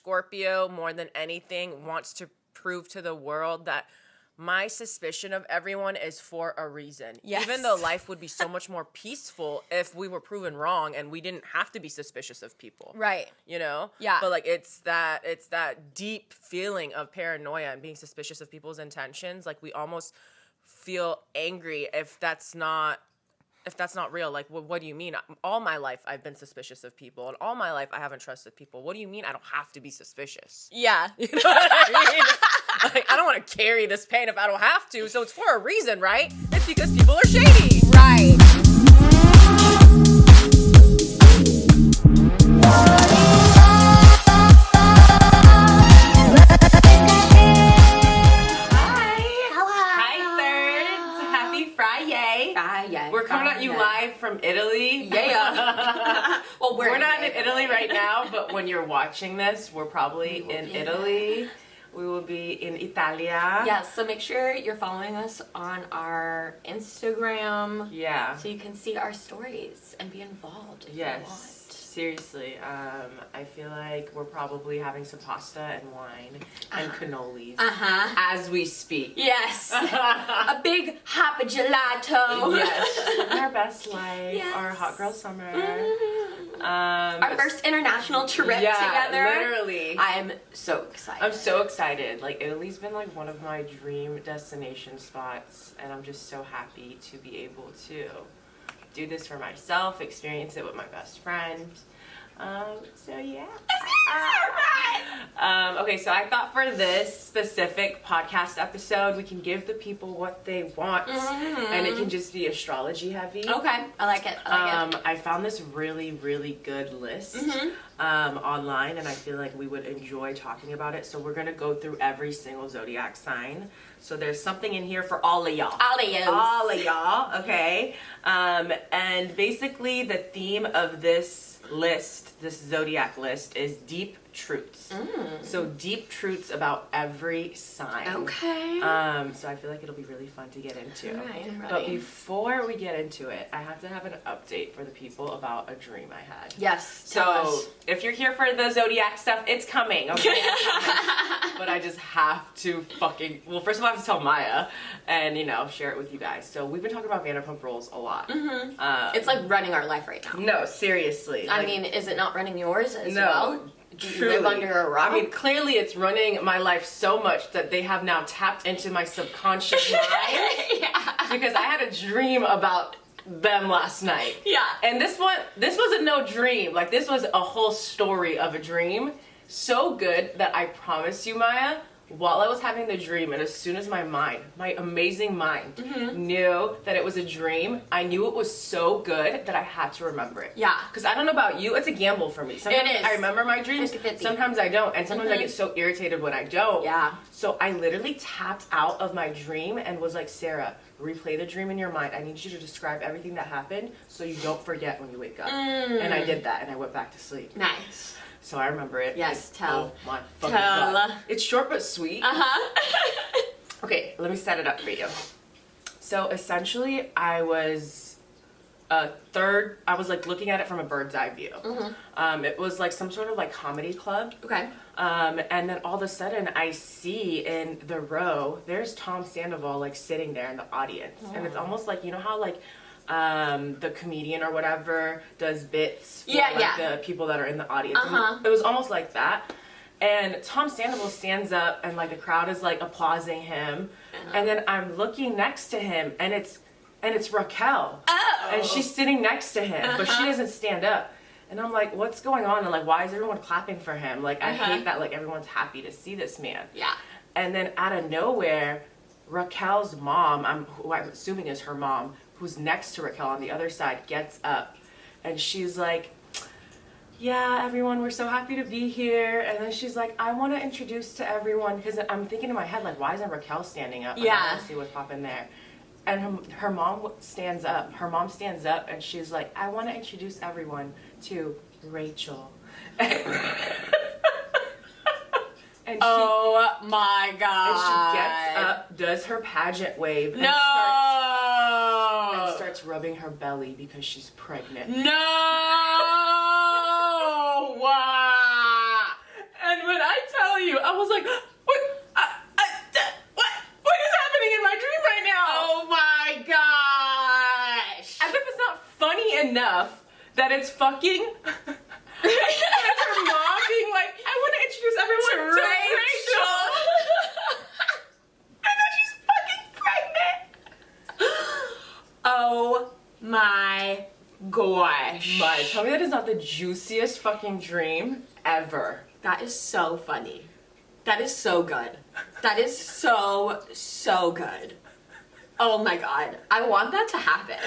Scorpio, more than anything, wants to prove to the world that my suspicion of everyone is for a reason. Yes. Even though life would be so much more peaceful if we were proven wrong and we didn't have to be suspicious of people. Right. You know? Yeah. But like it's that deep feeling of paranoia and being suspicious of people's intentions. Like we almost feel angry if that's not real. Like, what do you mean? All my life I've been suspicious of people, and all my life I haven't trusted people. What do you mean I don't have to be suspicious? Yeah. You know what I mean? Like, I don't want to carry this pain if I don't have to, so it's for a reason, right? It's because people are shady. Right. We're coming at you live from Italy. Yeah. Well, we're not in Italy right now, but when you're watching this, we're probably in Italy. We will be in Italia. Yes, so make sure you're following us on our Instagram. Yeah. So you can see our stories and be involved if you want. Seriously, I feel like we're probably having some pasta and wine and cannolis as we speak. Yes. A big Happpyyy gelato. Yes. Living our best life. Yes. Our hot girl summer. Our first international trip together. Literally. I'm so excited. I'm so excited. Like, Italy's been like one of my dream destination spots, and I'm just so happy to be able to do this for myself, experience it with my best friend. So yeah. Okay, so I thought for this specific podcast episode, we can give the people what they want, and it can just be astrology heavy. Okay, I like it. I found this really, really good list online, and I feel like we would enjoy talking about it. So we're gonna go through every single zodiac sign. So there's something in here for all of y'all. All of y'all, okay? And basically the theme of this list, this zodiac list, is deep truths. So deep truths about every sign. Okay. So I feel like it'll be really fun to get into. All right, I'm ready. But before we get into it, I have to have an update for the people about a dream I had. Yes, So tell us. if you're here for the zodiac stuff, it's coming, okay? But I just have to well, first of all, I have to tell Maya and, share it with you guys. So we've been talking about Vanderpump Rules a lot. It's like running our life right now. No, seriously. I mean, is it not running yours as well? Do you Truly. live under a rock? I mean, clearly it's running my life so much that they have now tapped into my subconscious mind. Because I had a dream about them last night. Yeah. And this wasn't no dream. Like, this was a whole story of a dream. So good that I promise you, Maya, while I was having the dream, and as soon as my amazing mind knew that it was a dream, I knew it was so good that I had to remember it. Yeah. Because I don't know about you, it's a gamble for me. Sometimes It is. I remember my dreams, 50-50. sometimes I don't, and sometimes I get so irritated when I don't. Yeah. So I literally tapped out of my dream and was like, Sarah, replay the dream in your mind. I need you to describe everything that happened so you don't forget when you wake up. And I did that, and I went back to sleep. Nice. So I remember it. Yes, Like, tell. Oh my fucking God. It's short but sweet. Okay, let me set it up for you. So essentially, I was like looking at it from a bird's eye view. It was like some sort of like comedy club. Okay. And then all of a sudden I see in the row, there's Tom Sandoval like sitting there in the audience. And it's almost like, you know how like the comedian or whatever does bits for the people that are in the audience. It was almost like that. And Tom Sandoval stands up and like the crowd is like applauding him. And then I'm looking next to him and it's Raquel. And she's sitting next to him, but she doesn't stand up. And I'm like, what's going on? And like, why is everyone clapping for him? Like, I hate that like everyone's happy to see this man. Yeah. And then out of nowhere, Raquel's mom, who I'm assuming is her mom, who's next to Raquel on the other side, gets up and she's like, yeah, everyone, we're so happy to be here. And then she's like, I want to introduce to everyone, because I'm thinking in my head, like, why isn't Raquel standing up? Yeah. I want to see what's popping there. And her mom stands up. Her mom stands up and she's like, I want to introduce everyone to Rachel. And oh my God. And she gets up, does her pageant wave, and starts rubbing her belly because she's pregnant. No! Wow! And when that it's fucking. That's her mom being like, I want to introduce everyone to Rachel. And then she's fucking pregnant. Oh my gosh. My, tell me that is not the juiciest fucking dream ever. That is so funny. That is so good. That is so good. Oh my god. I want that to happen.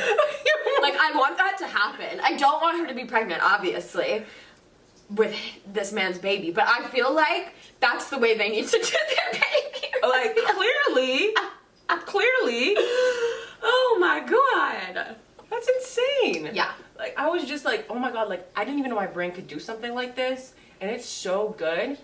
Like, I want that to happen. I don't want her to be pregnant, obviously, with this man's baby, but I feel like that's the way they need to do their baby. Like, clearly. Oh my god. That's insane. Yeah. Like, I was just like, oh my god, like, I didn't even know my brain could do something like this, and it's so good.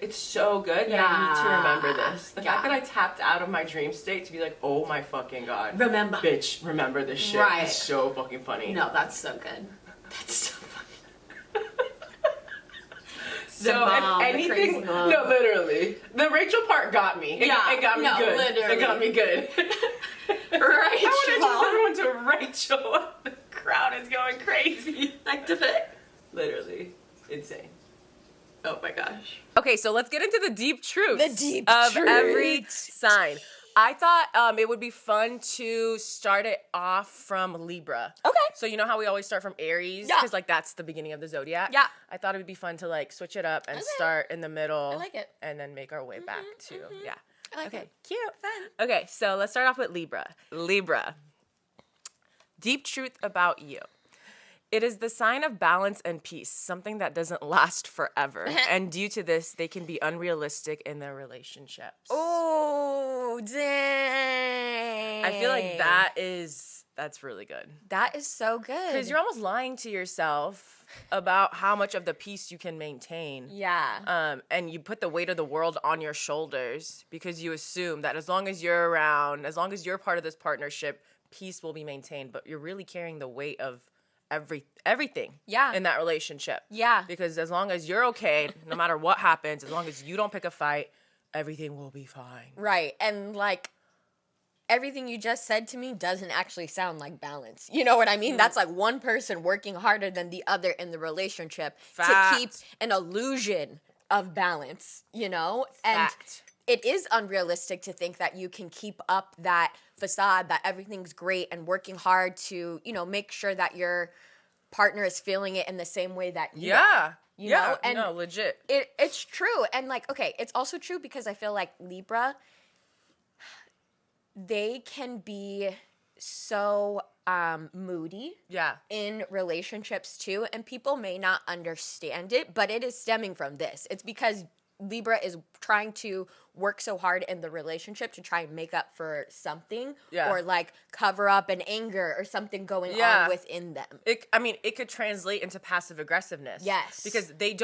It's so good that I need to remember this. The fact that I tapped out of my dream state to be like, oh my fucking god. Remember. Bitch, remember this shit. Right. It's so fucking funny. No, that's so good. That's so funny. So, mom, if the crazy anything, mom. no, literally. The Rachel part got me. It got me good. Literally. It got me good. Rachel. I want to introduce everyone to Rachel. The crowd is going crazy. Activate. Literally. Insane. Oh my gosh. Okay, so let's get into the deep truths The deep of truths. every sign. I thought it would be fun to start it off from Libra. Okay. So you know how we always start from Aries? Yeah. Because, like, that's the beginning of the Zodiac? Yeah. I thought it would be fun to, like, switch it up and Okay. start in the middle. I like it. And then make our way back to, yeah. I like Okay, it. cute. Fun. Okay, so let's start off with Libra. Libra. Deep truth about you. It is the sign of balance and peace, something that doesn't last forever. And due to this, they can be unrealistic in their relationships. Oh, dang. I feel like that's really good. That is so good. Because you're almost lying to yourself about how much of the peace you can maintain. Yeah. And you put the weight of the world on your shoulders because you assume that as long as you're around, as long as you're part of this partnership, peace will be maintained. But you're really carrying the weight of everything in that relationship. Yeah. Because as long as you're okay, no matter what happens, as long as you don't pick a fight, everything will be fine. Right. And like everything you just said to me doesn't actually sound like balance. You know what I mean? That's like one person working harder than the other in the relationship to keep an illusion of balance, you know? And it is unrealistic to think that you can keep up that facade that everything's great and working hard to, you know, make sure that your partner is feeling it in the same way that you are. You know? And no, legit. It's true. And like, okay, it's also true because I feel like Libra, they can be so moody in relationships too, and people may not understand it, but it is stemming from this. It's because Libra is trying to work so hard in the relationship to try and make up for something or like cover up an anger or something going on within them. It could translate into passive aggressiveness. Yes. Because they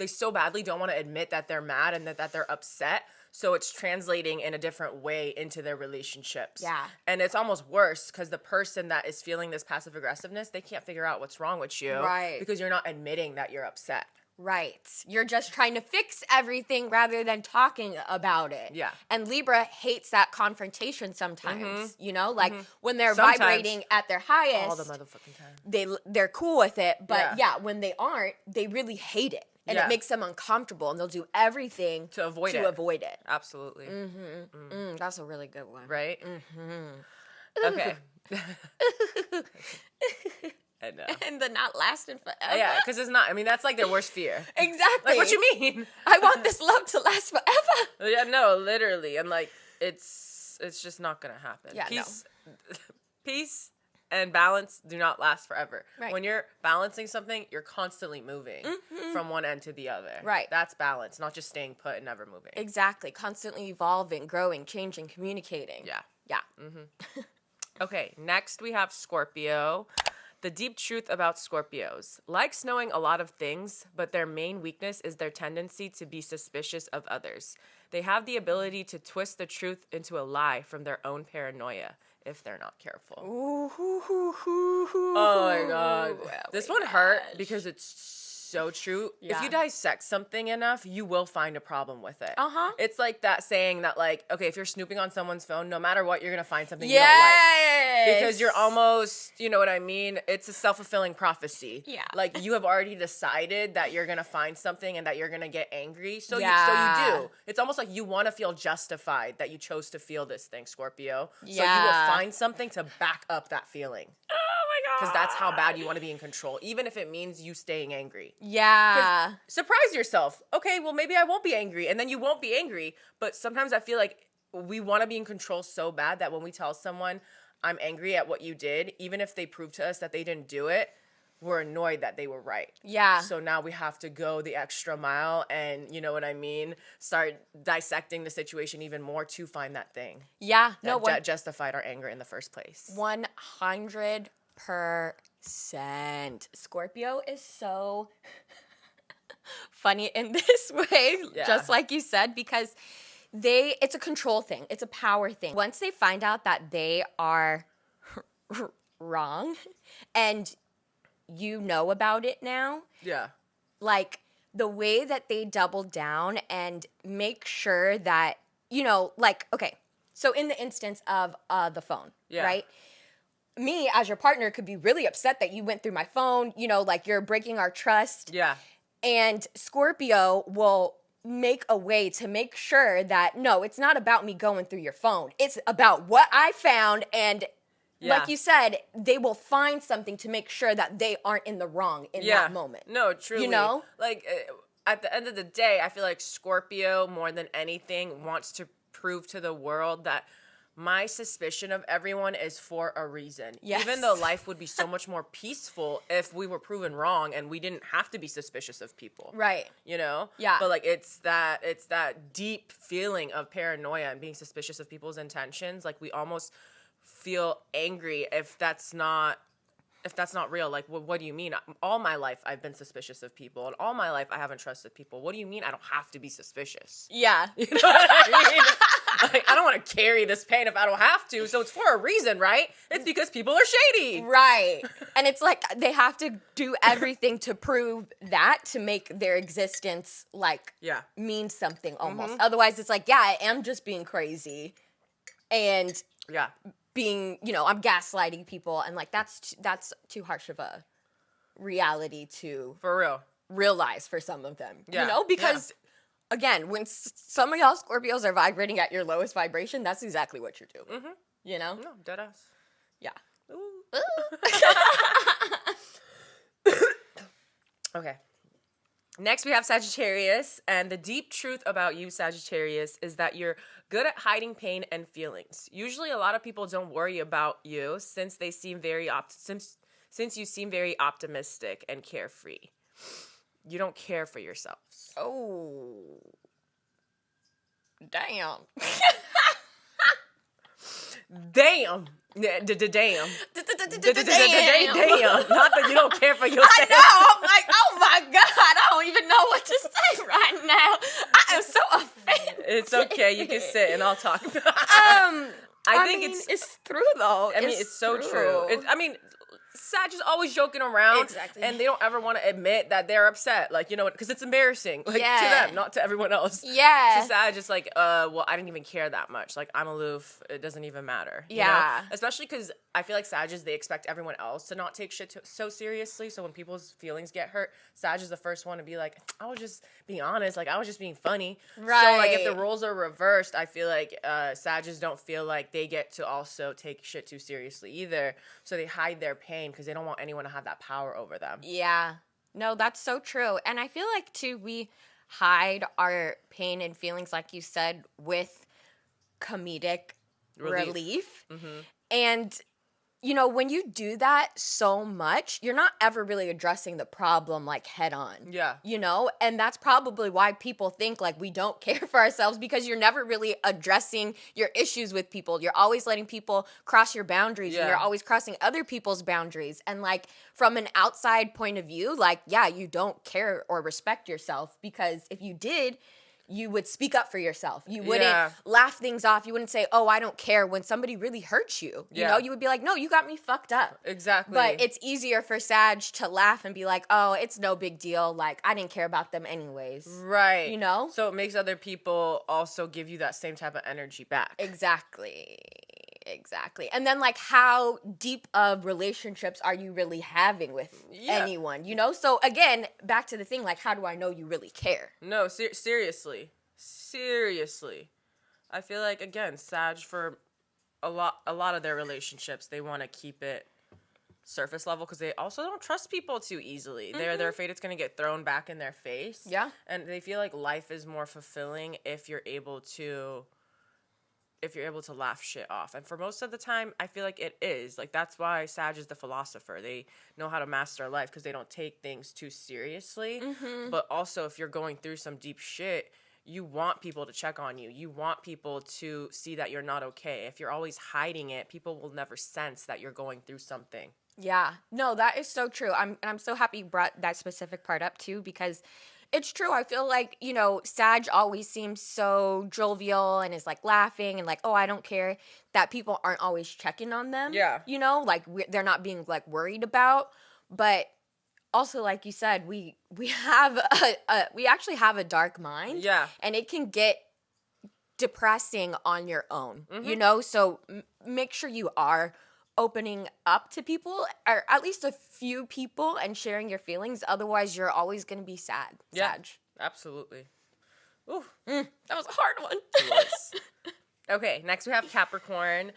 so badly don't want to admit that they're mad and that they're upset. So it's translating in a different way into their relationships. Yeah. And it's almost worse because the person that is feeling this passive aggressiveness, they can't figure out what's wrong with you. Right. Because you're not admitting that you're upset. Right. You're just trying to fix everything rather than talking about it. Yeah. And Libra hates that confrontation sometimes, you know? Like when they're Sometimes. vibrating at their highest, All the motherfucking time. they're cool with it, but when they aren't, they really hate it. And it makes them uncomfortable, and they'll do everything to avoid it. Absolutely. That's a really good one. Right? Okay. I know. And the not lasting forever. Yeah, because it's not. I mean, that's like their worst fear. Exactly. Like, what you mean? I want this love to last forever. Yeah, no, literally. And like, it's just not gonna happen. Yeah, Peace and balance do not last forever. Right. When you're balancing something, you're constantly moving from one end to the other. Right. That's balance, not just staying put and never moving. Exactly. Constantly evolving, growing, changing, communicating. Yeah. Yeah. Okay, next we have Scorpio. The deep truth about Scorpios. Likes knowing a lot of things, but their main weakness is their tendency to be suspicious of others. They have the ability to twist the truth into a lie from their own paranoia if they're not careful. Ooh, Oh my god. This one hurt because it's so true. Yeah. If you dissect something enough, you will find a problem with it. Uh-huh. It's like that saying that, like, okay, if you're snooping on someone's phone, no matter what, you're going to find something you don't like. Because you're almost, you know what I mean? It's a self-fulfilling prophecy. Yeah. Like, you have already decided that you're going to find something and that you're going to get angry. So you do. It's almost like you want to feel justified that you chose to feel this thing, Scorpio. So you will find something to back up that feeling. Because that's how bad you want to be in control, even if it means you staying angry. Yeah. Surprise yourself. Okay, well, maybe I won't be angry, and then you won't be angry. But sometimes I feel like we want to be in control so bad that when we tell someone, I'm angry at what you did, even if they prove to us that they didn't do it, we're annoyed that they were right. Yeah. So now we have to go the extra mile and, you know what I mean, start dissecting the situation even more to find that thing. Yeah. That justified our anger in the first place. 100%. Scorpio is so funny in this way, just like you said, because it's a control thing. It's a power thing. Once they find out that they are wrong and you know about it now. Yeah. Like the way that they double down and make sure that, you know, like, okay, so in the instance of the phone, right? Me as your partner could be really upset that you went through my phone, you know, like you're breaking our trust. Yeah. And Scorpio will make a way to make sure that, no, it's not about me going through your phone. It's about what I found. And like you said, they will find something to make sure that they aren't in the wrong in that moment. No, truly. You know? Like, at the end of the day, I feel like Scorpio, more than anything, wants to prove to the world that my suspicion of everyone is for a reason. Yes. Even though life would be so much more peaceful if we were proven wrong and we didn't have to be suspicious of people. Right. You know? Yeah. But like it's that deep feeling of paranoia and being suspicious of people's intentions. Like we almost feel angry if that's not real. Like, what do you mean? All my life, I've been suspicious of people. And all my life, I haven't trusted people. What do you mean I don't have to be suspicious? Yeah. You know what I mean? Like, I don't want to carry this pain if I don't have to. So it's for a reason, right? It's because people are shady. Right. And it's like they have to do everything to prove that to make their existence, like, mean something almost. Mm-hmm. Otherwise, it's like, I am just being crazy. And being, you know, I'm gaslighting people, and like that's too harsh of a reality to realize for some of them. You know, because again, when some of y'all Scorpios are vibrating at your lowest vibration, that's exactly what you're doing. Mm-hmm. You know? No, deadass. Yeah. Ooh. Okay. Next, we have Sagittarius, and the deep truth about you, Sagittarius, is that you're good at hiding pain and feelings. Usually, a lot of people don't worry about you since they seem since you seem very optimistic and carefree. You don't care for yourselves. Oh, damn. Damn. Damn. Damn. Not that you don't care for yourself. I know. I'm like, oh my God. I don't even know what to say right now. I am so offended. It's okay. You can sit and I'll talk. I think it's true though. I mean, it's so true. Sag is always joking around. Exactly. And they don't ever want to admit that they're upset. Like, you know, because it's embarrassing. Like, to them, not to everyone else. Yeah. So Sag is like, well, I didn't even care that much. Like, I'm aloof. It doesn't even matter. You know? Especially because I feel like Sagittarius, they expect everyone else to not take shit so seriously. So when people's feelings get hurt, Sag is the first one to be like, I was just being honest. Like, I was just being funny. Right. So, like, if the roles are reversed, I feel like Sagittarius don't feel like they get to also take shit too seriously either. So they hide their pain because they don't want anyone to have that power over them. Yeah. No, that's so true. And I feel like, too, we hide our pain and feelings, like you said, with comedic relief. Mm-hmm. And, you know, when you do that so much, you're not ever really addressing the problem, like, head on. Yeah. You know? And that's probably why people think, like, we don't care for ourselves, because you're never really addressing your issues with people. You're always letting people cross your boundaries, and you're always crossing other people's boundaries. And, like, from an outside point of view, like, you don't care or respect yourself, because if you did, you would speak up for yourself. You wouldn't laugh things off. You wouldn't say, oh, I don't care when somebody really hurts you. You know, you would be like, no, you got me fucked up. Exactly. But it's easier for Sag to laugh and be like, oh, it's no big deal. Like, I didn't care about them anyways. Right. You know? So it makes other people also give you that same type of energy back. Exactly. And then, like, how deep of relationships are you really having with anyone, you know? So, again, back to the thing, like, how do I know you really care? No, seriously. I feel like, again, Sag, for a lot of their relationships, they want to keep it surface level because they also don't trust people too easily. They're afraid it's going to get thrown back in their face. Yeah. And they feel like life is more fulfilling if you're able to laugh shit off. And for most of the time, I feel like it is. Like, that's why Sag is the philosopher. They know how to master life because they don't take things too seriously. But also, if you're going through some deep shit, you want people to check on you. You want people to see that you're not okay. If you're always hiding it, people will never sense that you're going through something. Yeah. No, that is so true. I'm so happy you brought that specific part up, too, because it's true. I feel like, you know, Sag always seems so jovial and is like laughing and like, oh, I don't care, that people aren't always checking on them. Yeah. You know, like they're not being like worried about. But also, like you said, we have we actually have a dark mind. Yeah. And it can get depressing on your own, you know? So make sure you are opening up to people, or at least a few people, and sharing your feelings. Otherwise, you're always going to be sad. Yeah, Sag. absolutely. Ooh, that was a hard one. It was. Okay, next we have Capricorn.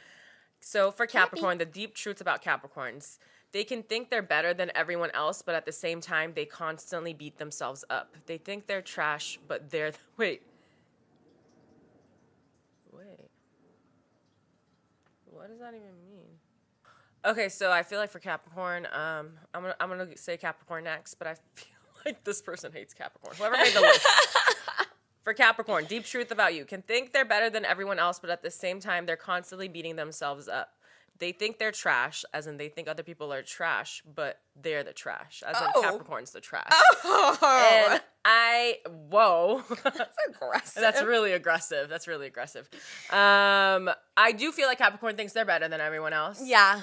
So for Capricorn, the deep truths about Capricorns. They can think they're better than everyone else, but at the same time, they constantly beat themselves up. They think they're trash, but they're... Wait. What does that even mean? Okay, so I feel like for Capricorn, I'm gonna say Capricorn next, but I feel like this person hates Capricorn. Whoever made the list. For Capricorn, deep truth about you. Can think they're better than everyone else, but at the same time, they're constantly beating themselves up. They think they're trash, as in they think other people are trash, but they're the trash, as in Capricorn's the trash. And whoa. That's aggressive. That's really aggressive. I do feel like Capricorn thinks they're better than everyone else. Yeah.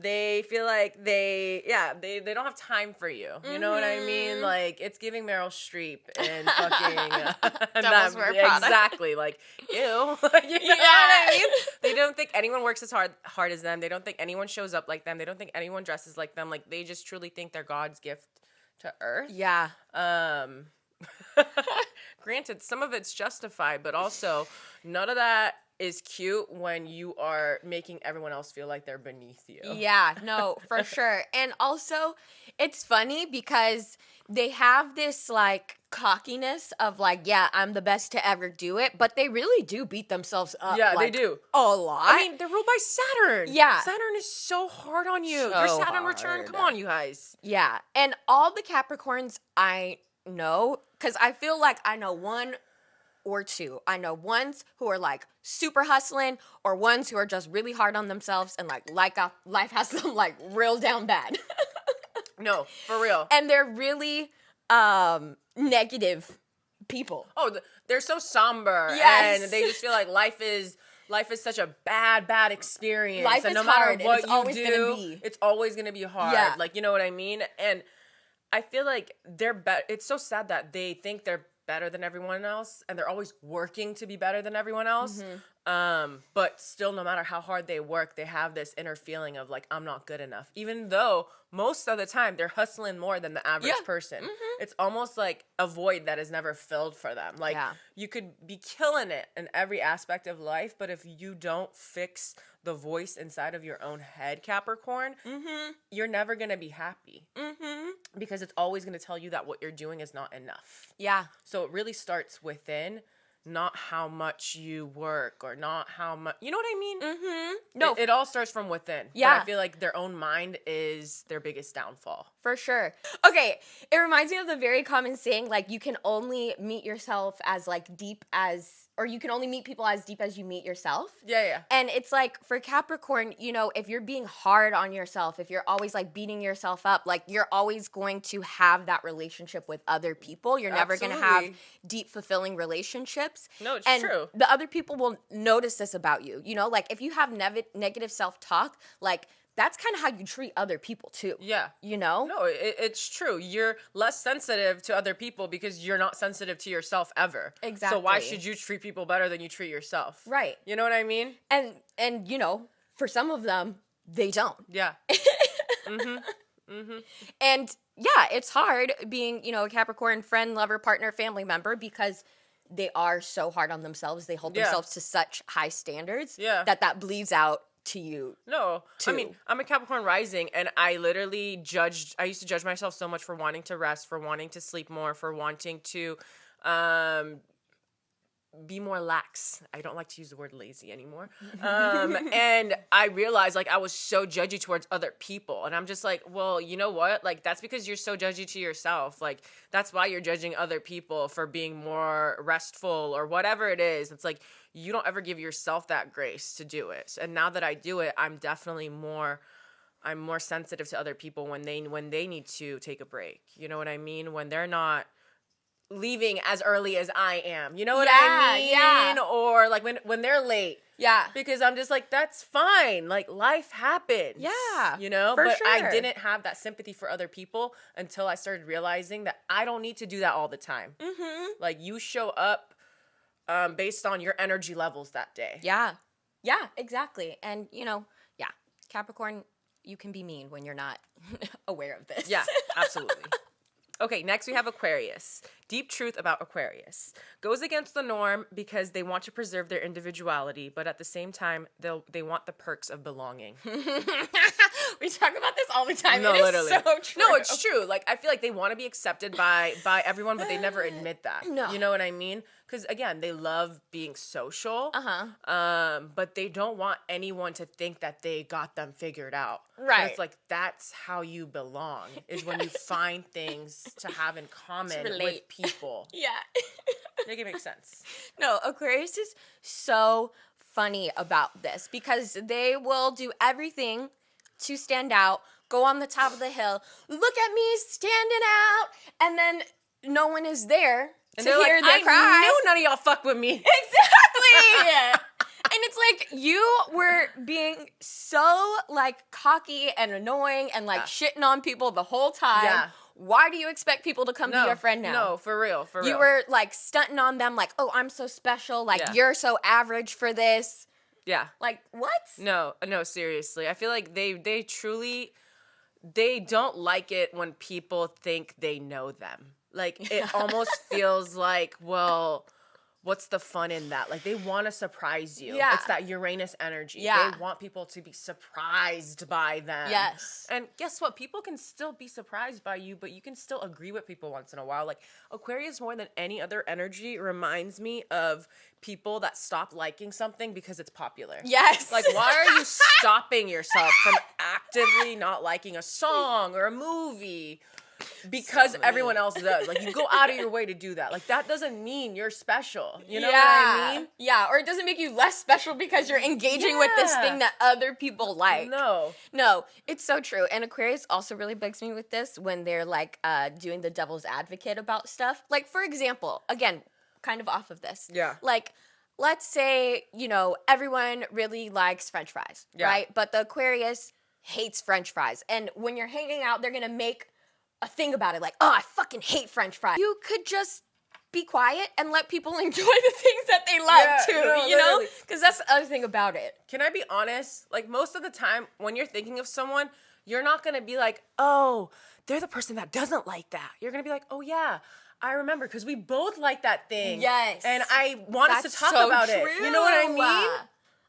They feel like they don't have time for you. You know what I mean? Like, it's giving Meryl Streep and fucking Devil's Wear Prada. Exactly. Like, ew. You know what I mean? They don't think anyone works as hard as them. They don't think anyone shows up like them. They don't think anyone dresses like them. Like, they just truly think they're God's gift to Earth. Yeah. Granted, some of it's justified, but also none of that is cute when you are making everyone else feel like they're beneath you. Yeah, no, for sure. And also, it's funny because they have this, like, cockiness of, like, yeah, I'm the best to ever do it, but they really do beat themselves up. Yeah, like, they do. A lot. I mean, they're ruled by Saturn. Yeah. Saturn is so hard on you. So Your Saturn hard. return, come on, you guys. Yeah, and all the Capricorns I know, because I feel like I know one or two. I know ones who are like super hustling, or ones who are just really hard on themselves and like life has them like real down bad. No, for real. And they're really negative people. Oh, they're so somber. Yes. And they just feel like life is such a bad experience. Life and is no matter hard, what and it's you always do, gonna be. it's always gonna be hard. Yeah. Like, you know what I mean? And I feel like it's so sad that they think they're better than everyone else, and they're always working to be better than everyone else. But still, no matter how hard they work, they have this inner feeling of like, I'm not good enough, even though most of the time they're hustling more than the average person. It's almost like a void that is never filled for them. Like, you could be killing it in every aspect of life, but if you don't fix the voice inside of your own head, Capricorn, you're never gonna be happy. Because it's always gonna tell you that what you're doing is not enough. Yeah. So it really starts within, not how much you work or not how much, you know what I mean? No. It all starts from within. Yeah. But I feel like their own mind is their biggest downfall. For sure. Okay, it reminds me of the very common saying, like, you can only meet yourself as, like, deep as, or you can only meet people as deep as you meet yourself. Yeah. And it's like for Capricorn, you know, if you're being hard on yourself, if you're always like beating yourself up, like you're always going to have that relationship with other people. You're never going to have deep, fulfilling relationships. No, it's and true. The other people will notice this about you. You know, like if you have negative self-talk, like that's kind of how you treat other people too. Yeah. You know? No, it's true. You're less sensitive to other people because you're not sensitive to yourself ever. Exactly. So why should you treat people better than you treat yourself? Right. You know what I mean? And you know, for some of them, they don't. Yeah. And yeah, it's hard being, you know, a Capricorn friend, lover, partner, family member because they are so hard on themselves. They hold themselves to such high standards that bleeds out to you. No, too. I mean, I'm a Capricorn rising, and I literally I used to judge myself so much for wanting to rest, for wanting to sleep more, for wanting to be more lax. I don't like to use the word lazy anymore. And I realized like I was so judgy towards other people. And I'm just like, well, you know what? Like that's because you're so judgy to yourself. Like that's why you're judging other people for being more restful or whatever it is. It's like you don't ever give yourself that grace to do it. And now that I do it, I'm more sensitive to other people when they need to take a break. You know what I mean? When they're not leaving as early as I am. You know what I mean? Yeah. Or like when they're late. Yeah. Because I'm just like, that's fine. Like life happens. Yeah. You know? For But sure. I didn't have that sympathy for other people until I started realizing that I don't need to do that all the time. Mm-hmm. Like you show up based on your energy levels that day. Yeah. Yeah, exactly. And, you know, Capricorn, you can be mean when you're not aware of this. Yeah, absolutely. Okay, next we have Aquarius. Deep truth about Aquarius. Goes against the norm because they want to preserve their individuality, but at the same time, they want the perks of belonging. We talk about this all the time. No, it is literally. so true. No, it's true. Like, I feel like they want to be accepted by everyone, but they never admit that. No. You know what I mean? Because, again, they love being social, but they don't want anyone to think that they got them figured out. Right. And it's like, that's how you belong, is when you find things to have in common with people. Yeah. Make it make sense. No, Aquarius is so funny about this because they will do everything to stand out, go on the top of the hill, look at me standing out, and then no one is there And to they're hear like, their cry. I knew none of y'all fuck with me. Exactly. And it's like you were being so like cocky and annoying and like shitting on people the whole time. Yeah. Why do you expect people to come be your friend now? No, for real. You were like stunting on them like, oh, I'm so special. Like you're so average for this. Yeah. Like what? No, seriously. I feel like they truly, they don't like it when people think they know them. Like it almost feels like, well, what's the fun in that? Like they want to surprise you. Yeah. It's that Uranus energy. Yeah. They want people to be surprised by them. Yes. And guess what? People can still be surprised by you, but you can still agree with people once in a while. Like Aquarius, more than any other energy, reminds me of people that stop liking something because it's popular. Yes. Like, why are you stopping yourself from actively not liking a song or a movie? Because everyone else does. Like, you go out of your way to do that. Like, that doesn't mean you're special. You know what I mean? Yeah, or it doesn't make you less special because you're engaging with this thing that other people like. No, it's so true. And Aquarius also really bugs me with this when they're, like, doing the devil's advocate about stuff. Like, for example, again, kind of off of this. Yeah. Like, let's say, you know, everyone really likes French fries, right? But the Aquarius hates French fries. And when you're hanging out, they're going to make a thing about it, like, oh, I fucking hate French fries. You could just be quiet and let people enjoy the things that they love too, you know? Because that's the other thing about it. Can I be honest? Like, most of the time, when you're thinking of someone, you're not going to be like, oh, they're the person that doesn't like that. You're going to be like, oh, yeah, I remember, because we both like that thing. Yes. And I want us to talk about it. You know what I mean?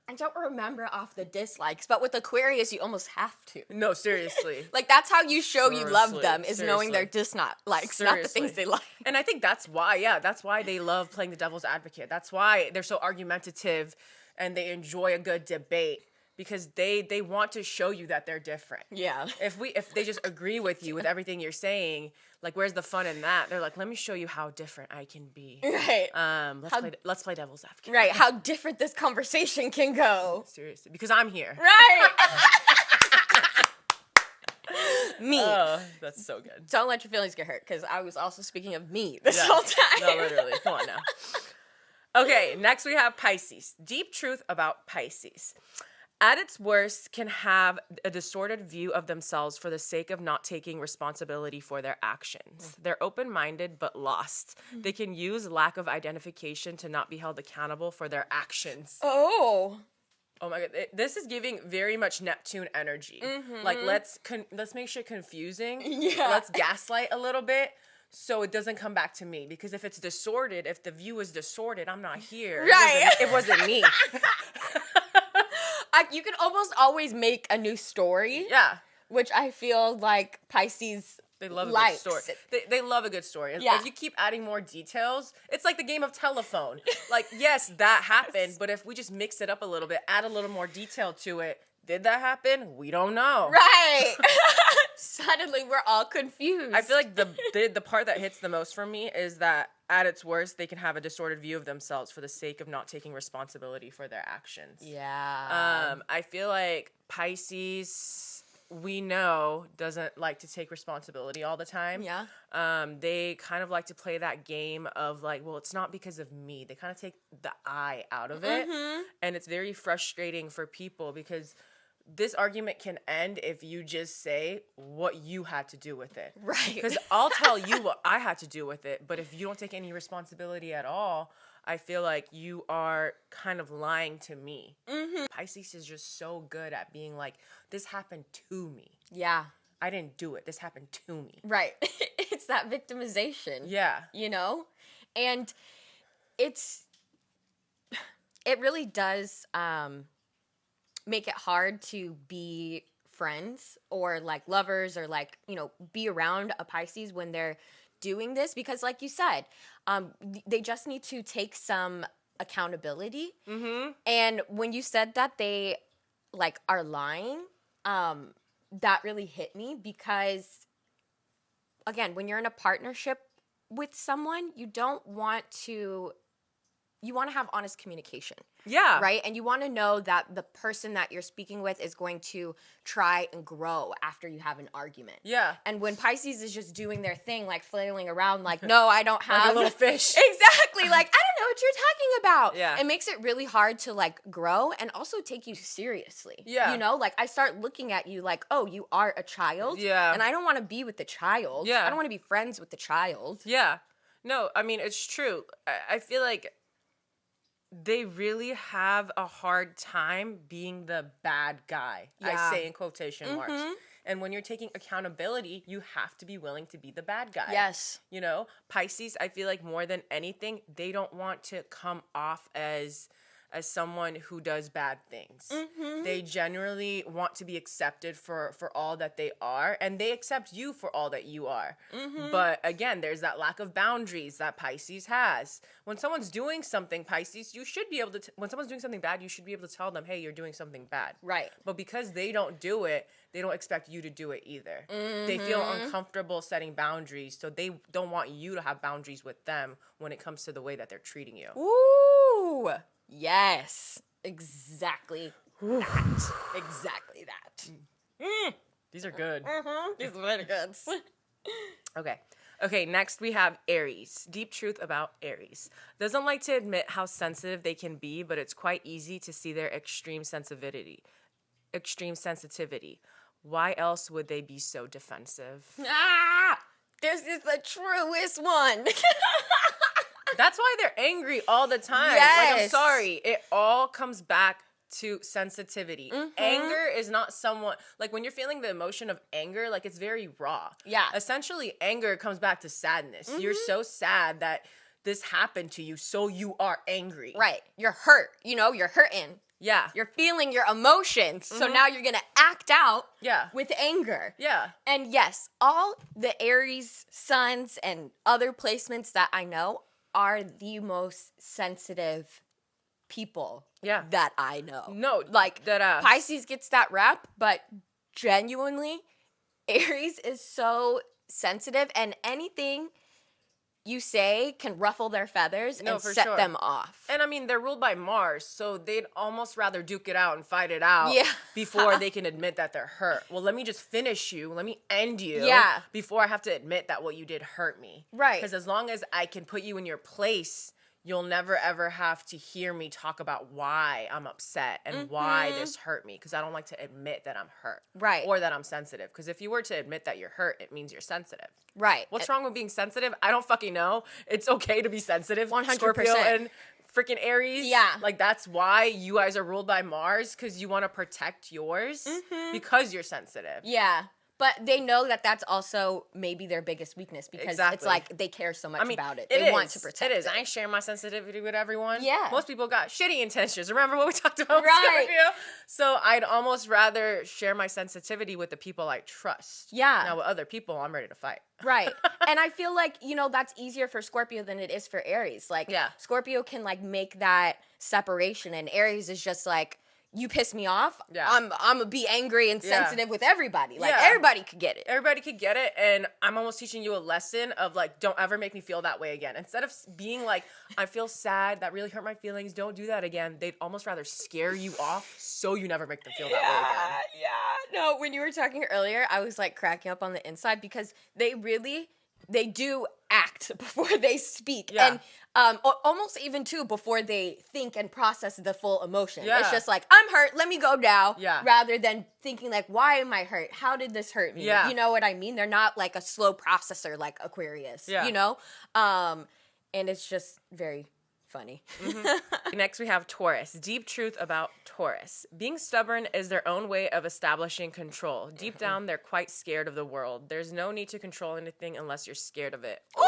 I don't remember off the dislikes, but with Aquarius, you almost have to. No, seriously. Like, that's how you show you love them, is knowing their dislikes, not the things they like. And I think that's why they love playing the devil's advocate. That's why they're so argumentative and they enjoy a good debate, because they want to show you that they're different. Yeah. If they just agree with you with everything you're saying, like, where's the fun in that? They're like, let me show you how different I can be. Right. Let's play devil's advocate. Right. How different this conversation can go. Seriously, because I'm here. Right. Me. Oh, that's so good. Don't let your feelings get hurt, because I was also speaking of me this whole time. No, literally. Come on now. Okay, next we have Pisces. Deep truth about Pisces. At its worst, can have a distorted view of themselves for the sake of not taking responsibility for their actions. They're open-minded but lost. They can use lack of identification to not be held accountable for their actions. Oh my God, this is giving very much Neptune energy. Like, let's make shit confusing. Yeah. Let's gaslight a little bit so it doesn't come back to me. Because if it's distorted, if the view is distorted, I'm not here. Right. It wasn't me. You can almost always make a new story. Yeah. Which I feel like Pisces They love a likes. good story. They love a good story. Yeah. If you keep adding more details, it's like the game of telephone. Like, yes, that happened, but if we just mix it up a little bit, add a little more detail to it, did that happen? We don't know. Right. Suddenly we're all confused. I feel like the part that hits the most for me is that at its worst, they can have a distorted view of themselves for the sake of not taking responsibility for their actions. Yeah. I feel like Pisces, we know, doesn't like to take responsibility all the time. Yeah. They kind of like to play that game of like, well, it's not because of me. They kind of take the I out of it. And it's very frustrating for people because this argument can end if you just say what you had to do with it. Right. Because I'll tell you what I had to do with it, but if you don't take any responsibility at all, I feel like you are kind of lying to me. Pisces is just so good at being like, this happened to me. Yeah. I didn't do it. This happened to me. Right. It's that victimization. Yeah. You know? And it really does make it hard to be friends or like lovers or like, you know, be around a Pisces when they're doing this, because like you said, they just need to take some accountability. And when you said that they like are lying, that really hit me because, again, when you're in a partnership with someone, you want to have honest communication. Yeah. Right? And you want to know that the person that you're speaking with is going to try and grow after you have an argument. Yeah. And when Pisces is just doing their thing, like flailing around, like, no, I don't have. Like a little fish. Exactly. Like, I don't know what you're talking about. Yeah. It makes it really hard to, like, grow and also take you seriously. Yeah. You know? Like, I start looking at you like, oh, you are a child. Yeah. And I don't want to be with the child. Yeah. I don't want to be friends with the child. Yeah. No, I mean, it's true. I feel like they really have a hard time being the bad guy. Yeah. I say in quotation marks. And when you're taking accountability, you have to be willing to be the bad guy. Yes. You know, Pisces, I feel like more than anything, they don't want to come off as someone who does bad things. They generally want to be accepted for all that they are, and they accept you for all that you are. But again, there's that lack of boundaries that Pisces has. When someone's doing something, Pisces, you should be able to, when someone's doing something bad, you should be able to tell them, hey, you're doing something bad. Right. But because they don't do it, they don't expect you to do it either. They feel uncomfortable setting boundaries, so they don't want you to have boundaries with them when it comes to the way that they're treating you. Ooh. Yes. Exactly that. Exactly that. These are good. These are very good. Okay, next we have Aries. Deep truth about Aries. Doesn't like to admit how sensitive they can be, but it's quite easy to see their extreme sensitivity. Why else would they be so defensive? This is the truest one. That's why they're angry all the time. Yes. Like, I'm sorry. It all comes back to sensitivity. Anger is not someone, like when you're feeling the emotion of anger, like it's very raw. Yeah. Essentially, anger comes back to sadness. You're so sad that this happened to you, so you are angry. Right. You're hurt. You know, you're hurting. Yeah. You're feeling your emotions. So now you're going to act out with anger. Yeah. And yes, all the Aries suns and other placements that I know are the most sensitive people Yeah. that I know. No, like that ass. Pisces gets that rap, but genuinely, Aries is so sensitive, and anything you say can ruffle their feathers and for set sure. them off. And I mean, they're ruled by Mars, so they'd almost rather duke it out and fight it out before they can admit that they're hurt. Well, let me just finish you. Let me end you before I have to admit that what you did hurt me. Right. Because as long as I can put you in your place, you'll never ever have to hear me talk about why I'm upset and why this hurt me, because I don't like to admit that I'm hurt. Right. Or that I'm sensitive. Because if you were to admit that you're hurt, it means you're sensitive. Right. What's wrong with being sensitive? I don't fucking know. It's okay to be sensitive. 100%. Scorpio and freaking Aries. Yeah. Like, that's why you guys are ruled by Mars, because you want to protect yours because you're sensitive. Yeah. But they know that that's also maybe their biggest weakness, because it's like they care so much about it. They want to protect it. It is. I ain't sharing my sensitivity with everyone. Yeah. Most people got shitty intentions. Remember what we talked about with Right. Scorpio? So I'd almost rather share my sensitivity with the people I trust. Yeah. Now with other people, I'm ready to fight. Right. And I feel like, that's easier for Scorpio than it is for Aries. Like, Yeah. Scorpio can, like, make that separation, and Aries is just like, you piss me off, Yeah. I'm gonna be angry and sensitive with everybody. Like, Yeah. everybody could get it. Everybody could get it, and I'm almost teaching you a lesson of, like, don't ever make me feel that way again. Instead of being like, I feel sad, that really hurt my feelings, don't do that again, they'd almost rather scare you off so you never make them feel that way again. Yeah. No, when you were talking earlier, I was, like, cracking up on the inside, because they do act before they speak. Yeah. And almost even, too, before they think and process the full emotion. Yeah. It's just like, I'm hurt, let me go now. Yeah. Rather than thinking, like, why am I hurt? How did this hurt me? Yeah. You know what I mean? They're not, like, a slow processor like Aquarius, Yeah. And it's just very funny. Next, we have Taurus. Deep truth about Taurus. Being stubborn is their own way of establishing control. Deep down, they're quite scared of the world. There's no need to control anything unless you're scared of it. Ooh!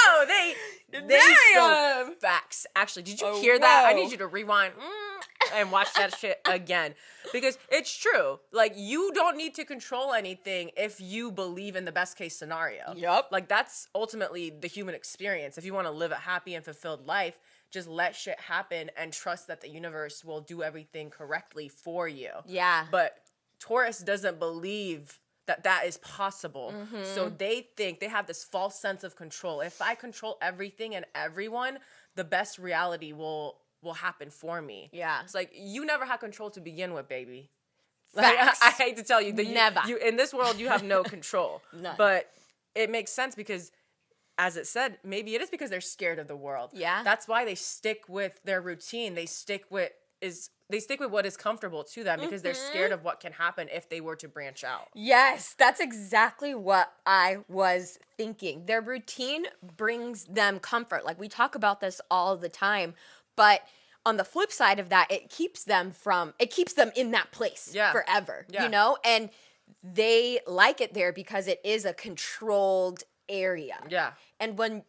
Oh, they so facts. Actually, did you hear that? I need you to rewind and watch that shit again, because it's true. Like, you don't need to control anything if you believe in the best case scenario. Yup. Like, that's ultimately the human experience. If you want to live a happy and fulfilled life, just let shit happen and trust that the universe will do everything correctly for you. Yeah. But Taurus doesn't believe that is possible. So they think, they have this false sense of control. If I control everything and everyone, the best reality will happen for me. Yeah. It's like, you never had control to begin with, baby. Facts. I hate to tell you that Never. you in this world you have no control. None. But it makes sense, because as it said, maybe it is because they're scared of the world. Yeah. That's why they stick with their routine. They stick with what is comfortable to them, because they're scared of what can happen if they were to branch out. Yes, that's exactly what I was thinking. Their routine brings them comfort. Like, we talk about this all the time, but on the flip side of that, it keeps them in that place forever, and they like it there because it is a controlled area. Yeah. And when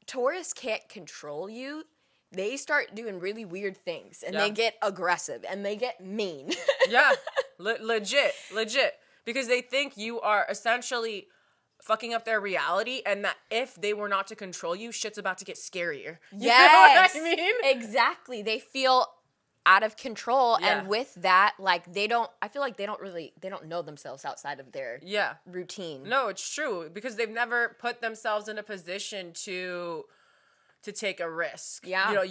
Taurus can't control you, they start doing really weird things, and they get aggressive, and they get mean. Yeah, legit. Because they think you are essentially fucking up their reality, and that if they were not to control you, shit's about to get scarier. You know what I mean? Exactly. They feel out of control, Yeah. and with that, like, I feel like they don't know themselves outside of their routine. No, it's true, because they've never put themselves in a position to take a risk. Yeah.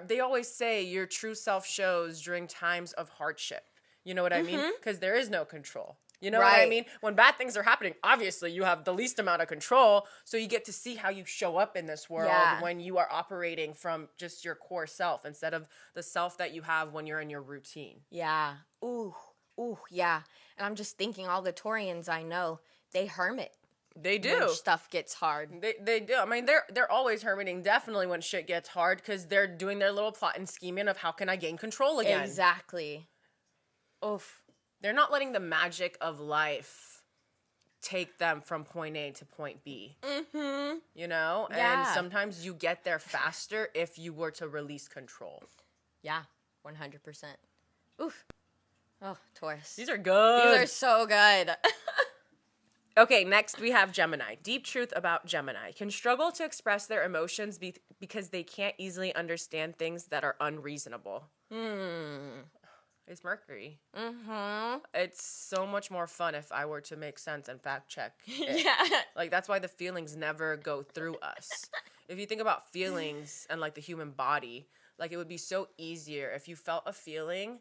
They always say your true self shows during times of hardship. You know what I mean? Because there is no control. You know what I mean? When bad things are happening, obviously you have the least amount of control, so you get to see how you show up in this world when you are operating from just your core self instead of the self that you have when you're in your routine. Yeah. Ooh, yeah. And I'm just thinking, all the Taurians I know, they hermit. They do. When stuff gets hard. They do. I mean, they're always hermiting, definitely when shit gets hard, because they're doing their little plot and scheming of how can I gain control again. Exactly. Oof. They're not letting the magic of life take them from point A to point B. You know? Yeah. And sometimes you get there faster if you were to release control. Yeah, 100%. Oof. Oh, Taurus. These are good. These are so good. Okay, next we have Gemini. Deep truth about Gemini. Can struggle to express their emotions because they can't easily understand things that are unreasonable. It's Mercury. It's so much more fun if I were to make sense and fact check it. Yeah. Like, that's why the feelings never go through us. If you think about feelings and, like, the human body, like, it would be so easier if you felt a feeling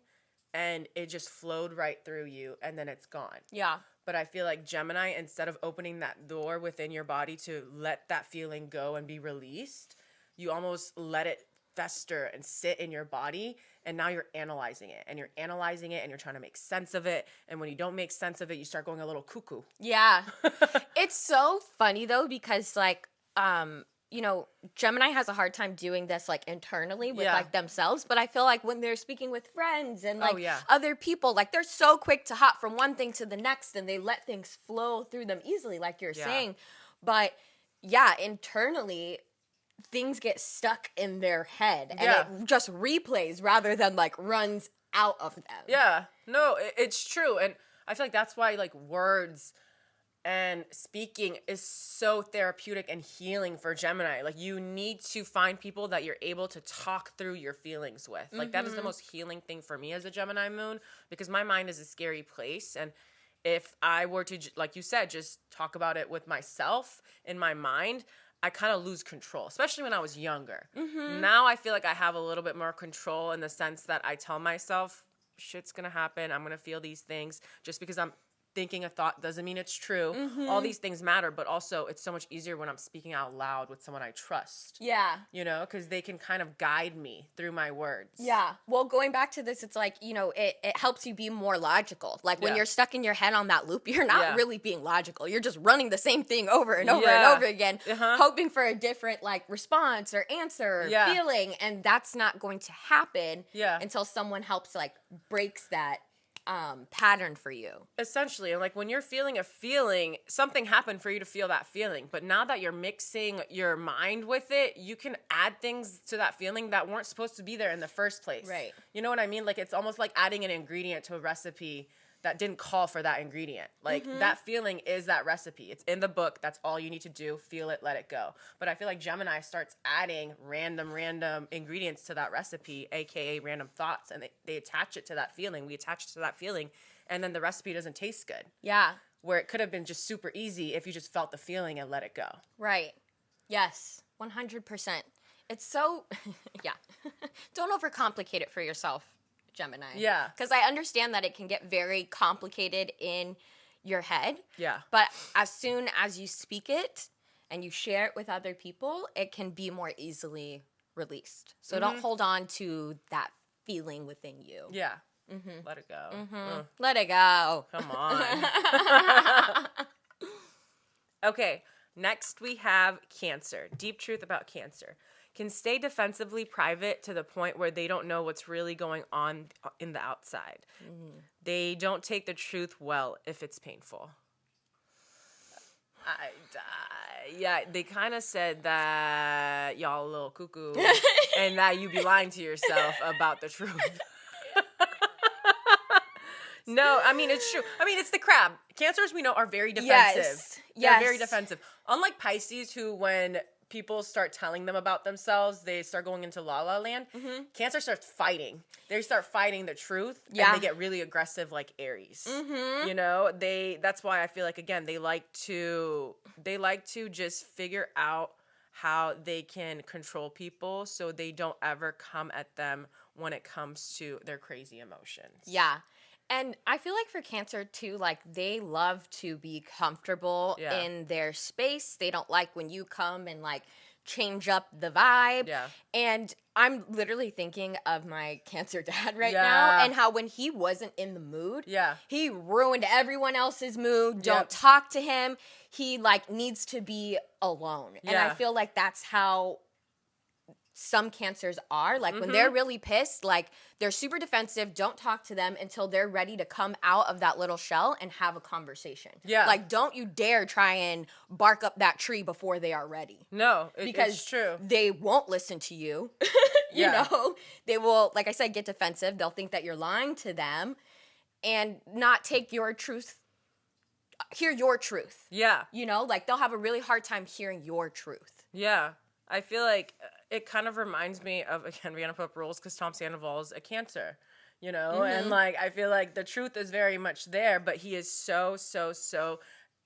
and it just flowed right through you and then it's gone. Yeah. But I feel like Gemini, instead of opening that door within your body to let that feeling go and be released, you almost let it fester and sit in your body, and now you're analyzing it and you're trying to make sense of it, and when you don't make sense of it, you start going a little cuckoo. Yeah. It's so funny though, because like you know, Gemini has a hard time doing this like internally with like themselves, but I feel like when they're speaking with friends and like other people, like they're so quick to hop from one thing to the next and they let things flow through them easily, like you're saying. But yeah, internally things get stuck in their head and it just replays rather than like runs out of them. Yeah, no, it's true. And I feel like that's why like words and speaking is so therapeutic and healing for Gemini. Like, you need to find people that you're able to talk through your feelings with. Like, that is the most healing thing for me as a Gemini moon, because my mind is a scary place. And if I were to, like you said, just talk about it with myself in my mind, I kind of lose control, especially when I was younger. Now I feel like I have a little bit more control in the sense that I tell myself, shit's going to happen. I'm going to feel these things. Just because I'm thinking a thought doesn't mean it's true. All these things matter, but also it's so much easier when I'm speaking out loud with someone I trust. Yeah. You know, because they can kind of guide me through my words. Yeah. Well, going back to this, it's like, you know, it helps you be more logical. Like when you're stuck in your head on that loop, you're not really being logical. You're just running the same thing over and over and over again, hoping for a different like response or answer or feeling. And that's not going to happen until someone helps like breaks that pattern for you. Essentially, and like when you're feeling a feeling, something happened for you to feel that feeling. But now that you're mixing your mind with it, you can add things to that feeling that weren't supposed to be there in the first place. Right. You know what I mean? Like, it's almost like adding an ingredient to a recipe that didn't call for that ingredient. Like, that feeling is that recipe. It's in the book. That's all you need to do. Feel it, let it go. But I feel like Gemini starts adding random ingredients to that recipe, aka random thoughts, and they attach it to that feeling. We attach it to that feeling, and then the recipe doesn't taste good. Yeah. Where it could have been just super easy if you just felt the feeling and let it go. Right. Yes. 100%. It's so, Don't overcomplicate it for yourself, Gemini. Yeah. Because I understand that it can get very complicated in your head. Yeah. But as soon as you speak it and you share it with other people, it can be more easily released. So don't hold on to that feeling within you. Yeah. Let it go. Let it go. Come on. Okay. Next we have Cancer. Deep truth about Cancer. Can stay defensively private to the point where they don't know what's really going on in the outside. They don't take the truth well if it's painful. They kind of said that y'all a little cuckoo and that you be lying to yourself about the truth. No, I mean, it's true. I mean, it's the crab. Cancers, we know, are very defensive. They're very defensive. Unlike Pisces, who when people start telling them about themselves, they start going into la la land. Cancer starts fighting. They start fighting the truth, and they get really aggressive, like Aries. You know, that's why I feel like, again, they like to just figure out how they can control people so they don't ever come at them when it comes to their crazy emotions. Yeah. And I feel like for Cancer, too, like, they love to be comfortable in their space. They don't like when you come and, like, change up the vibe. Yeah. And I'm literally thinking of my Cancer dad right now and how when he wasn't in the mood, he ruined everyone else's mood. Don't talk to him. He, like, needs to be alone. And I feel like that's how some Cancers are. Like, when they're really pissed, like, they're super defensive. Don't talk to them until they're ready to come out of that little shell and have a conversation. Yeah. Like, don't you dare try and bark up that tree before they are ready. No, it's true. They won't listen to you. You know? They will, like I said, get defensive. They'll think that you're lying to them and not take your truth hear your truth. Yeah. You know, like they'll have a really hard time hearing your truth. Yeah. I feel like it kind of reminds me of, again, Vanderpump Rules, because Tom Sandoval is a Cancer, you know? And, like, I feel like the truth is very much there, but he is so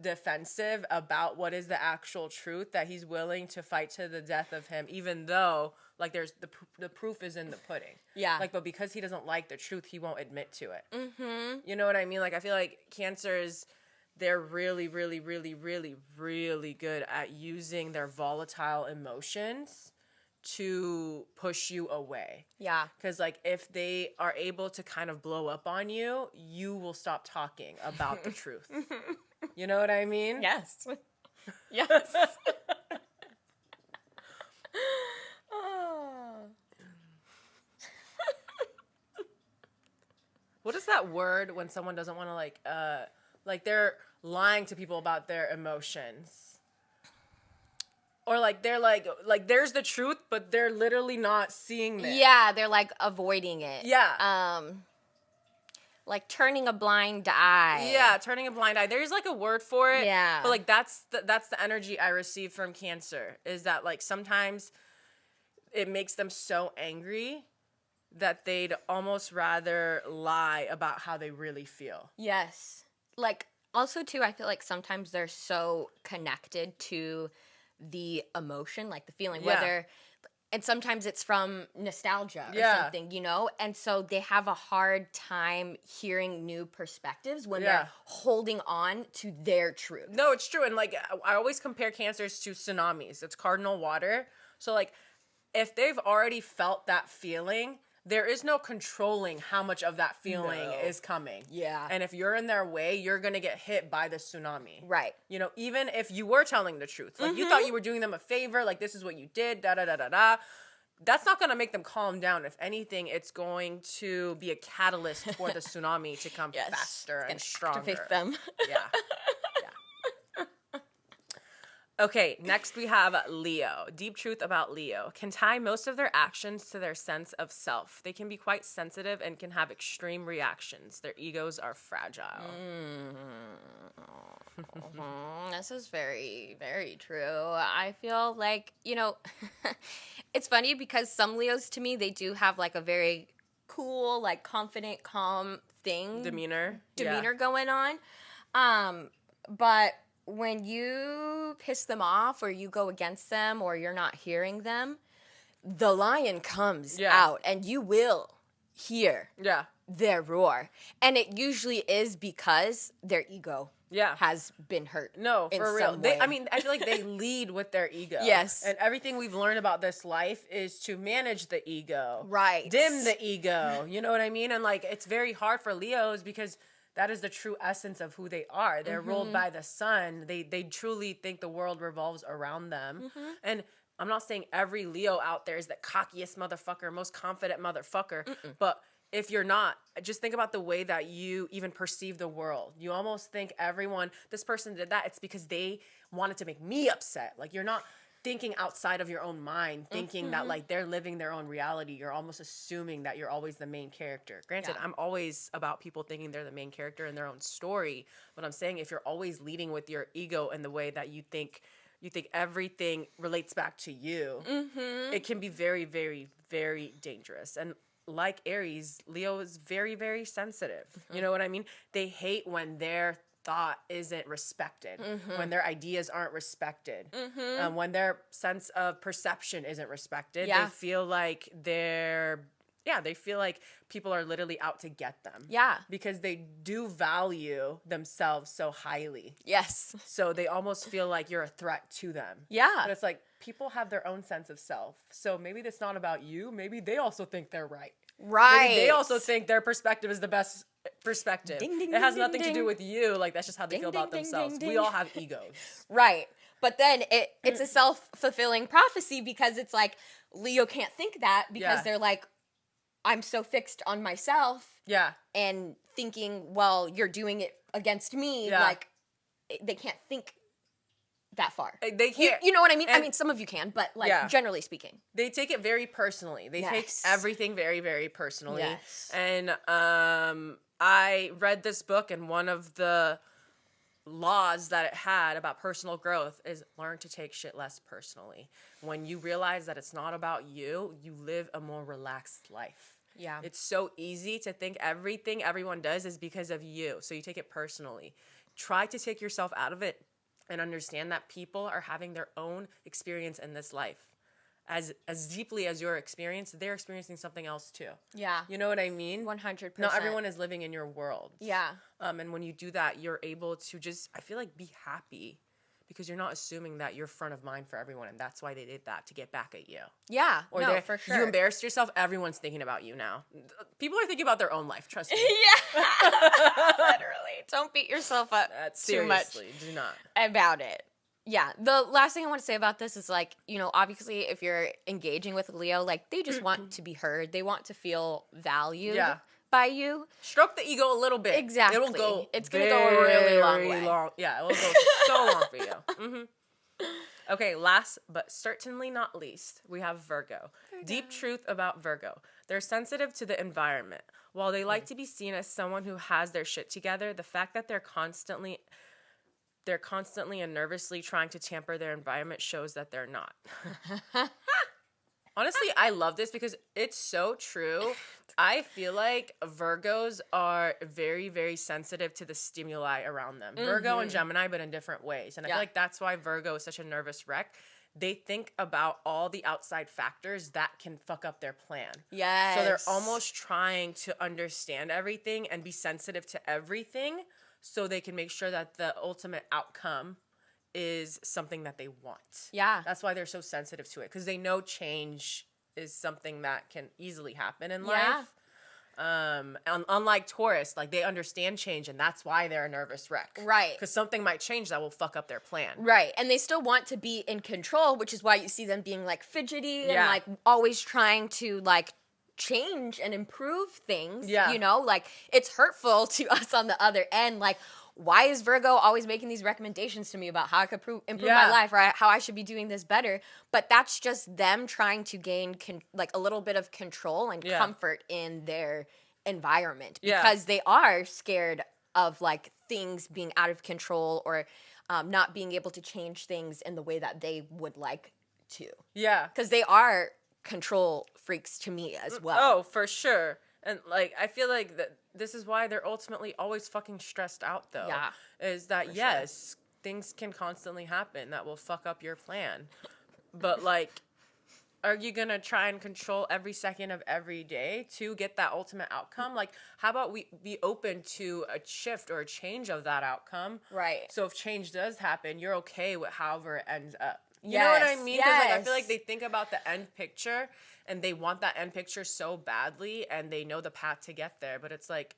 defensive about what is the actual truth that he's willing to fight to the death of him, even though, like, there's the proof is in the pudding. Yeah. Like, but because he doesn't like the truth, he won't admit to it. Mm-hmm. You know what I mean? Like, I feel like Cancers, they're really good at using their volatile emotions to push you away. Yeah. Because, like, if they are able to kind of blow up on you, you will stop talking about the truth. You know what I mean? Yes. Yes. What is that word when someone doesn't want to, like they're lying to people about their emotions? Or like they're like there's the truth, but they're literally not seeing it. Yeah, they're like avoiding it. Yeah. Like turning a blind eye. Yeah, turning a blind eye. There's like a word for it. Yeah. But like that's the energy I receive from Cancer, is that like sometimes it makes them so angry that they'd almost rather lie about how they really feel. Yes. Like also too, I feel like sometimes they're so connected to the emotion, like the feeling, whether, and sometimes it's from nostalgia or something, you know? And so they have a hard time hearing new perspectives when they're holding on to their truth. No, it's true. And like, I always compare Cancers to tsunamis. It's cardinal water. So like, if they've already felt that feeling, there is no controlling how much of that feeling is coming. Yeah. And if you're in their way, you're going to get hit by the tsunami. Right. You know, even if you were telling the truth, like you thought you were doing them a favor, like this is what you did, da-da-da-da-da. That's not going to make them calm down. If anything, it's going to be a catalyst for the tsunami to come faster and stronger. Activate them. Yeah. Okay, next we have Leo. Deep truth about Leo. Can tie most of their actions to their sense of self. They can be quite sensitive and can have extreme reactions. Their egos are fragile. This is very, very true. I feel like, you know, it's funny because some Leos to me, they do have like a very cool, like confident, calm demeanor going on. But when you piss them off or you go against them or you're not hearing them, the lion comes out and you will hear their roar. And it usually is because their ego has been hurt. No, for real. I mean, I feel like they lead with their ego. Yes. And everything we've learned about this life is to manage the ego. Right. Dim the ego. You know what I mean? And like, it's very hard for Leos because that is the true essence of who they are. They're ruled by the sun. They truly think the world revolves around them. And I'm not saying every Leo out there is the cockiest motherfucker, most confident motherfucker. But if you're not, just think about the way that you even perceive the world. You almost think everyone, this person did that, it's because they wanted to make me upset. Like, you're not thinking outside of your own mind, thinking that like they're living their own reality. You're almost assuming that you're always the main character. Granted, I'm always about people thinking they're the main character in their own story, but I'm saying if you're always leading with your ego and the way that you think everything relates back to you, it can be very, very, very dangerous. And like Aries, Leo is very, very sensitive. You know what I mean? They hate when their thought isn't respected, when their ideas aren't respected, when their sense of perception isn't respected. They feel like they feel like people are literally out to get them. Yeah. Because they do value themselves so highly. Yes. So they almost feel like you're a threat to them. Yeah. But it's like, people have their own sense of self. So maybe that's not about you. Maybe they also think they're right. Right. Maybe they also think their perspective is the best perspective. Ding, ding, it has nothing to do with you. Like, that's just how they feel about themselves. We all have egos. Right. But then it's a self-fulfilling prophecy because it's like Leo can't think that because they're like, I'm so fixed on myself. Yeah. And thinking, well, you're doing it against me. Yeah. Like, they can't think that far. They can't. You know what I mean? I mean, some of you can, but like generally speaking. They take it very personally. They take everything very, very personally. Yes. And I read this book, and one of the laws that it had about personal growth is learn to take shit less personally. When you realize that it's not about you, you live a more relaxed life. Yeah. It's so easy to think everything everyone does is because of you. So you take it personally. Try to take yourself out of it and understand that people are having their own experience in this life. As deeply as your experience, they're experiencing something else too. Yeah. You know what I mean? 100%. Not everyone is living in your world. Yeah. And when you do that, you're able to just, I feel like, be happy because you're not assuming that you're front of mind for everyone. And that's why they did that, to get back at you. Yeah. Or no, for sure. You embarrassed yourself, everyone's thinking about you now. People are thinking about their own life, trust me. Yeah. Literally. Don't beat yourself up too much. Seriously, do not. About it. Yeah, the last thing I want to say about this is, like, you know, obviously if you're engaging with Leo, like, they just want to be heard. They want to feel valued by you. Stroke the ego a little bit. Exactly. It's going to go a really long way. Yeah, it will go so long for you. Mm-hmm. Okay, last but certainly not least, we have Virgo. Deep truth about Virgo. They're sensitive to the environment. While they like to be seen as someone who has their shit together, the fact that they're constantly and nervously trying to tamper their environment shows that they're not. Honestly, I love this because it's so true. I feel like Virgos are very, very sensitive to the stimuli around them. Virgo and Gemini, but in different ways. And I feel like that's why Virgo is such a nervous wreck. They think about all the outside factors that can fuck up their plan. Yes. So they're almost trying to understand everything and be sensitive to everything, so they can make sure that the ultimate outcome is something that they want. Yeah. That's why they're so sensitive to it, because they know change is something that can easily happen in life. Unlike Taurus, like, they understand change, and that's why they're a nervous wreck. Right. Because something might change that will fuck up their plan. Right. And they still want to be in control, which is why you see them being, like, fidgety and, like, always trying to, like, change and improve things. Yeah. You know, like, it's hurtful to us on the other end. Like, why is Virgo always making these recommendations to me about how I could improve my life, or how I should be doing this better? But that's just them trying to gain like a little bit of control and comfort in their environment, because they are scared of, like, things being out of control, or not being able to change things in the way that they would like to. Yeah. Because they are control freaks to me as well. Oh, for sure. And, like, I feel like that this is why they're ultimately always fucking stressed out, though. Yeah. Is that, things can constantly happen that will fuck up your plan. But, like, are you going to try and control every second of every day to get that ultimate outcome? Like, how about we be open to a shift or a change of that outcome? Right. So if change does happen, you're okay with however it ends up. You know what I mean? Because, like, I feel like they think about the end picture, and they want that end picture so badly, and they know the path to get there. But it's like,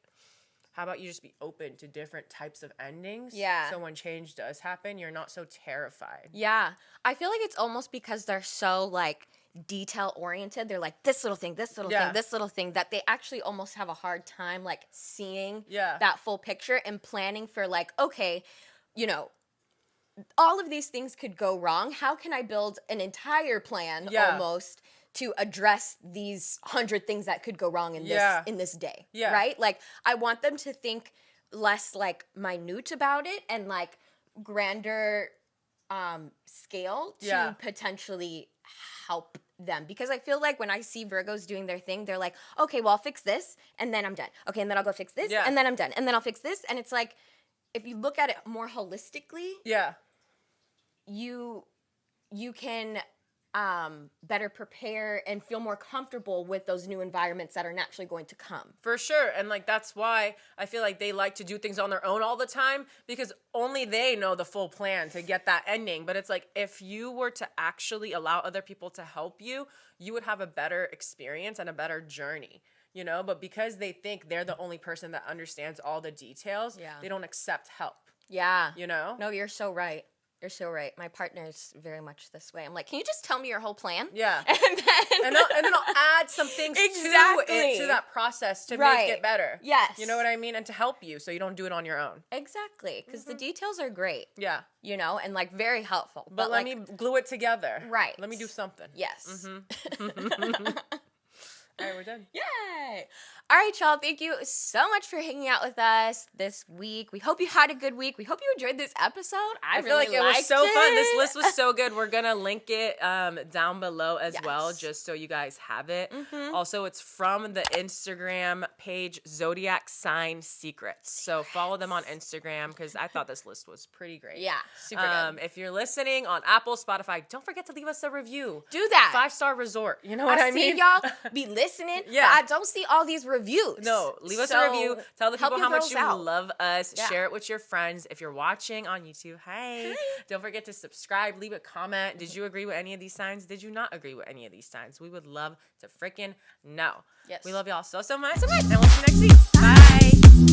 how about you just be open to different types of endings? Yeah. So when change does happen, you're not so terrified. Yeah. I feel like it's almost because they're so, like, detail oriented. They're like, this little thing, this little thing, this little thing, that they actually almost have a hard time, like, seeing that full picture and planning for, like, okay, you know, all of these things could go wrong. How can I build an entire plan almost to address these 100 things that could go wrong in this day? Yeah. Right? Like, I want them to think less, like, minute about it and, like, grander scale to potentially help them. Because I feel like when I see Virgos doing their thing, they're like, okay, well, I'll fix this and then I'm done. Okay, and then I'll go fix this and then I'm done. And then I'll fix this. And it's like, if you look at it more holistically, you can better prepare and feel more comfortable with those new environments that are naturally going to come. For sure. And, like, that's why I feel like they like to do things on their own all the time, because only they know the full plan to get that ending. But it's like, if you were to actually allow other people to help you, you would have a better experience and a better journey. You know, but because they think they're the only person that understands all the details, they don't accept help. Yeah. You know? No, you're so right. You're so right. My partner's very much this way. I'm like, can you just tell me your whole plan? Yeah. And then I'll add some things to that process to make it better. Yes. You know what I mean? And to help you so you don't do it on your own. Exactly. Because the details are great. Yeah. You know, and, like, very helpful. But let me glue it together. Right. Let me do something. Yes. All right, we're done. Yay! All right, y'all. Thank you so much for hanging out with us this week. We hope you had a good week. We hope you enjoyed this episode. I feel really like it was so fun. This list was so good. We're gonna link it down below as well, just so you guys have it. Also, it's from the Instagram page Zodiac Sign Secrets. So follow them on Instagram because I thought this list was pretty great. Yeah, super good. If you're listening on Apple, Spotify, don't forget to leave us a review. Do that. 5-star resort. You know what I mean? See y'all be listening. Yeah. But I don't see all these reviews. No, leave us a review. Tell the people how much you out. love us. Yeah. Share it with your friends. If you're watching on YouTube, hey. Don't forget to subscribe. Leave a comment. Did you agree with any of these signs? Did you not agree with any of these signs? We would love to freaking know. Yes. We love y'all so much. And we'll see you next week. Bye.